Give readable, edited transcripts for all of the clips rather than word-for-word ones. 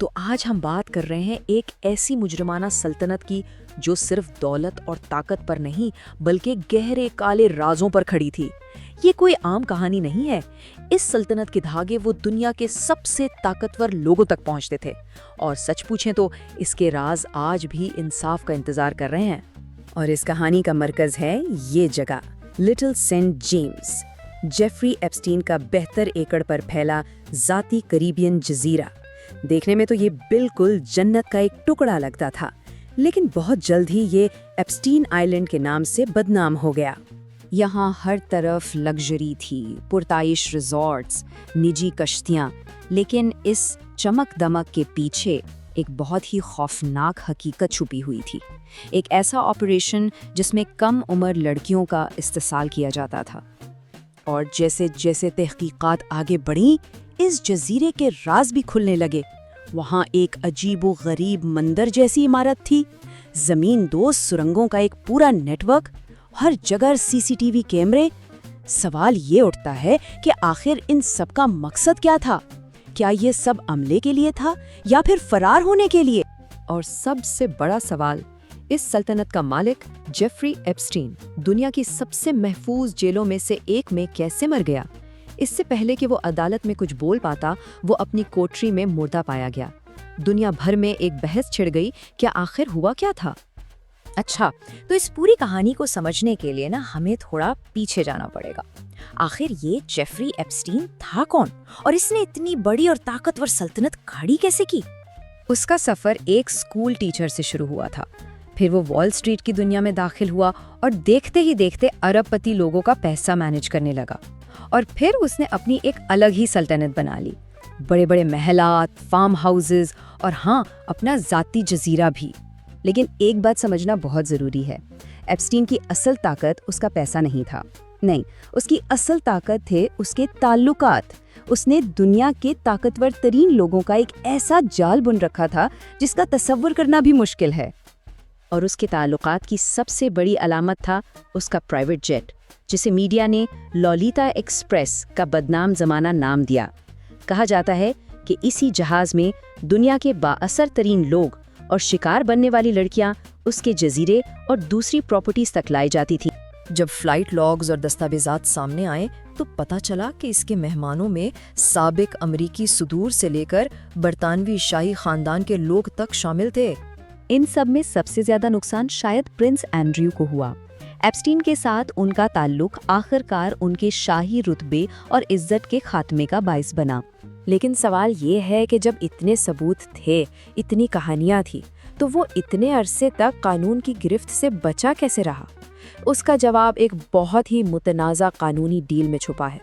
تو آج ہم بات کر رہے ہیں ایک ایسی مجرمانہ سلطنت کی جو صرف دولت اور طاقت پر نہیں بلکہ گہرے کالے رازوں پر کھڑی تھی۔ یہ کوئی عام کہانی نہیں ہے۔ اس سلطنت کے دھاگے وہ دنیا کے سب سے طاقتور لوگوں تک پہنچتے تھے، اور سچ پوچھیں تو اس کے راز آج بھی انصاف کا انتظار کر رہے ہیں۔ اور اس کہانی کا مرکز ہے یہ جگہ، Little Saint James, Jeffrey Epstein کا 72 ایکڑ پر پھیلا ذاتی کریبین جزیرہ۔ دیکھنے میں تو یہ بالکل جنت کا ایک ٹکڑا لگتا تھا، لیکن بہت جلد ہی یہ ایپسٹین آئیلینڈ کے نام سے بدنام ہو گیا۔ یہاں ہر طرف لگژری تھی، پرتعیش ریزورٹس، نجی کشتیاں، لیکن اس چمک دمک کے پیچھے ایک بہت ہی خوفناک حقیقت چھپی ہوئی تھی۔ ایک ایسا آپریشن جس میں کم عمر لڑکیوں کا استحصال کیا جاتا تھا۔ اور جیسے جیسے تحقیقات آگے بڑھیں، اس جزیرے کے راز بھی کھلنے لگے۔ وہاں ایک عجیب و غریب مندر جیسی عمارت تھی، زمین دوز سرنگوں کا ایک پورا نیٹ ورک، ہر جگہ CCTV کیمرے۔ سوال یہ اٹھتا ہے کہ آخر ان سب کا مقصد کیا تھا؟ کیا یہ سب عملے کے لیے تھا یا پھر فرار ہونے کے لیے؟ اور سب سے بڑا سوال، اس سلطنت کا مالک جیفری ایپسٹین دنیا کی سب سے محفوظ جیلوں میں سے ایک میں کیسے مر گیا؟ اس سے پہلے کہ وہ عدالت میں کچھ بول پاتا، وہ اپنی کوٹری میں مردہ پایا گیا۔ دنیا بھر میں ایک بحث چھڑ گئی کہ آخر ہوا کیا تھا؟ اچھا، تو اس پوری کہانی کو سمجھنے کے لیے ہمیں تھوڑا پیچھے جانا پڑے گا۔ آخر یہ جیفری ایپسٹین تھا کون، اور اس نے اتنی بڑی اور طاقتور سلطنت کھڑی کیسے کی؟ اس کا سفر ایک اسکول ٹیچر سے شروع ہوا تھا، پھر وہ وال اسٹریٹ کی دنیا میں داخل ہوا اور دیکھتے ہی دیکھتے ارب پتی لوگوں کا پیسہ مینج کرنے لگا، اور پھر اس نے اپنی ایک الگ ہی سلطنت بنا لی، بڑے بڑے محلات، فارم ہاؤسز، اور ہاں، اپنا ذاتی جزیرہ بھی۔ لیکن ایک بات سمجھنا بہت ضروری ہے، ایپسٹین کی اصل طاقت اس کا پیسہ نہیں تھا، نہیں، اس کی اصل طاقت تھے اس کے تعلقات۔ اس نے دنیا کے طاقتور ترین لوگوں کا ایک ایسا جال بن رکھا تھا جس کا تصور کرنا بھی مشکل ہے۔ اور اس کے تعلقات کی سب سے بڑی علامت تھا اس کا پرائیویٹ جیٹ، جسے میڈیا نے لولیتا ایکسپریس کا بدنام زمانہ نام دیا۔ کہا جاتا ہے کہ اسی جہاز میں دنیا کے بااثر ترین لوگ اور شکار بننے والی لڑکیاں اس کے جزیرے اور دوسری پراپرٹیز تک لائی جاتی تھیں۔ جب فلائٹ لاگز اور دستاویزات سامنے آئے تو پتہ چلا کہ اس کے مہمانوں میں سابق امریکی صدور سے لے کر برطانوی شاہی خاندان کے لوگ تک شامل تھے۔ ان سب میں سب سے زیادہ نقصان شاید پرنس اینڈریو کو ہوا۔ ایپسٹین کے ساتھ ان کا تعلق آخر کار ان کے شاہی رتبے اور عزت کے خاتمے کا باعث بنا۔ لیکن سوال یہ ہے کہ جب اتنے ثبوت تھے، اتنی کہانیاں تھیں، تو وہ اتنے عرصے تک قانون کی گرفت سے بچا کیسے رہا؟ اس کا جواب ایک بہت ہی متنازع قانونی ڈیل میں چھپا ہے۔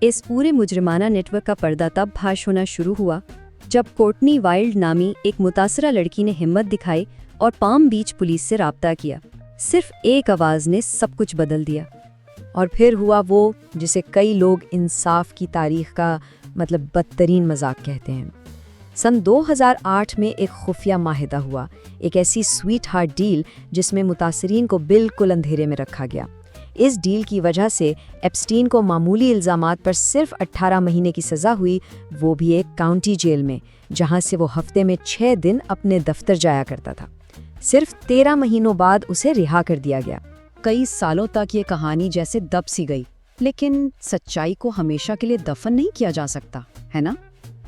اس پورے مجرمانہ نیٹ ورک کا پردہ تب پھاش ہونا شروع ہوا جب کورٹنی وائلڈ نامی ایک متاثرہ لڑکی نے ہمت دکھائی اور پام بیچ پولیس سے رابطہ کیا۔ صرف ایک آواز نے سب کچھ بدل دیا۔ اور پھر ہوا وہ جسے کئی لوگ انصاف کی تاریخ کا بدترین مذاق کہتے ہیں۔ سن 2008 میں ایک خفیہ معاہدہ ہوا، ایک ایسی سویٹ ہارٹ ڈیل جس میں متاثرین کو بالکل اندھیرے میں رکھا گیا۔ اس ڈیل کی وجہ سے ایپسٹین کو معمولی الزامات پر صرف 18 مہینے کی سزا ہوئی، وہ بھی ایک کاؤنٹی جیل میں، جہاں سے وہ ہفتے میں 6 دن اپنے دفتر جایا کرتا تھا۔ صرف 13 مہینوں بعد اسے رہا کر دیا گیا۔ کئی سالوں تک یہ کہانی جیسے دب سی گئی، لیکن سچائی کو ہمیشہ کے لیے دفن نہیں کیا جا سکتا، ہے نا؟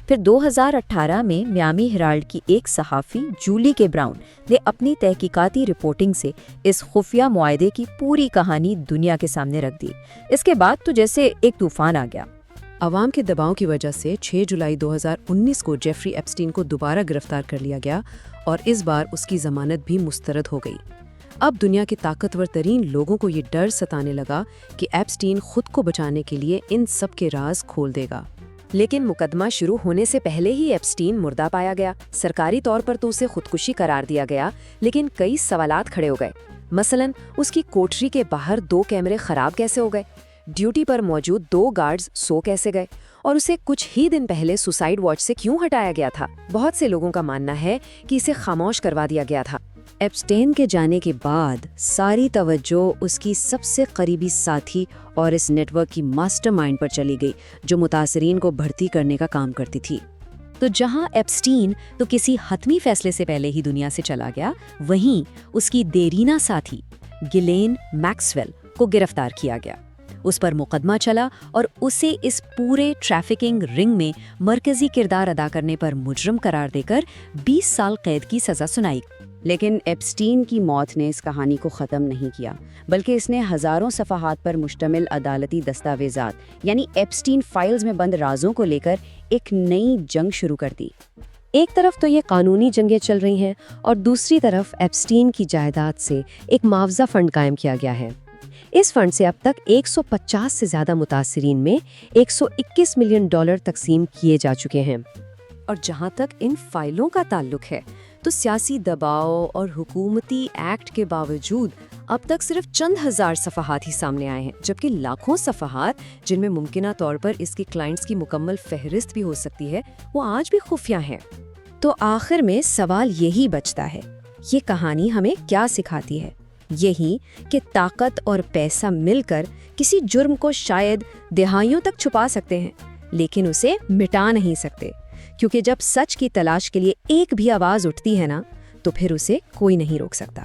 پھر 2018 میں میامی ہیرالڈ کی ایک صحافی جولی کے براؤن نے اپنی تحقیقاتی رپورٹنگ سے اس خفیہ معاہدے کی پوری کہانی دنیا کے سامنے رکھ دی۔ اس کے بعد تو جیسے ایک طوفان آ گیا۔ عوام کے دباؤ کی وجہ سے 6 جولائی 2019 کو جیفری ایپسٹین کو دوبارہ گرفتار کر لیا گیا، اور اس بار اس کی ضمانت بھی مسترد ہو گئی۔ اب دنیا کے طاقتور ترین لوگوں کو یہ ڈر ستانے لگا کہ ایپسٹین خود کو بچانے کے لیے ان سب کے راز کھول دے گا۔ لیکن مقدمہ شروع ہونے سے پہلے ہی ایپسٹین مردہ پایا گیا۔ سرکاری طور پر تو اسے خودکشی قرار دیا گیا، لیکن کئی سوالات کھڑے ہو گئے۔ مثلاً اس کی کوٹری کے باہر 2 کیمرے خراب کیسے ہو گئے؟ ڈیوٹی پر موجود 2 گارڈز سو کیسے گئے؟ اور اسے کچھ ہی دن پہلے سوسائیڈ واچ سے کیوں ہٹایا گیا تھا؟ بہت سے لوگوں کا ماننا ہے کہ اسے خاموش کروا دیا گیا تھا۔ ایپسٹین کے جانے کے بعد ساری توجہ اس کی سب سے قریبی ساتھی اور اس نیٹ ورک کی ماسٹر مائنڈ پر چلی گئی جو متاثرین کو بھرتی کرنے کا کام کرتی تھی۔ تو جہاں ایپسٹین تو کسی حتمی فیصلے سے پہلے ہی دنیا سے چلا گیا، وہیں اس کی دیرینہ ساتھی گلین میکسویل کو گرفتار کیا گیا۔ اس پر مقدمہ چلا اور اسے اس پورے ٹریفکنگ رنگ میں مرکزی کردار ادا کرنے پر مجرم قرار دے کر 20 سال قید کی سزا سنائی۔ لیکن ایپسٹین کی موت نے اس کہانی کو ختم نہیں کیا، بلکہ اس نے ہزاروں صفحات پر مشتمل عدالتی دستاویزات یعنی ایپسٹین فائلز میں بند رازوں کو لے کر ایک نئی جنگ شروع کر دی۔ ایک طرف تو یہ قانونی جنگیں چل رہی ہیں اور دوسری طرف ایپسٹین کی جائیداد سے ایک معاوضہ فنڈ قائم کیا گیا ہے۔ اس فنڈ سے اب تک 150 سے زیادہ متاثرین میں $121 ملین تقسیم کیے جا چکے ہیں۔ اور جہاں تک ان فائلوں کا تعلق ہے تو سیاسی دباؤ اور حکومتی ایکٹ کے باوجود اب تک صرف چند ہزار صفحات ہی سامنے آئے ہیں، جبکہ لاکھوں صفحات جن میں ممکنہ طور پر اس کے کلائنٹس کی مکمل فہرست بھی ہو سکتی ہے، وہ آج بھی خفیہ ہیں۔ تو آخر میں سوال یہی بچتا ہے، یہ کہانی ہمیں کیا سکھاتی ہے؟ یہی کہ طاقت اور پیسہ مل کر کسی جرم کو شاید دہائیوں تک چھپا سکتے ہیں، لیکن اسے مٹا نہیں سکتے، کیونکہ جب سچ کی تلاش کے لیے ایک بھی آواز اٹھتی ہے نا، تو پھر اسے کوئی نہیں روک سکتا۔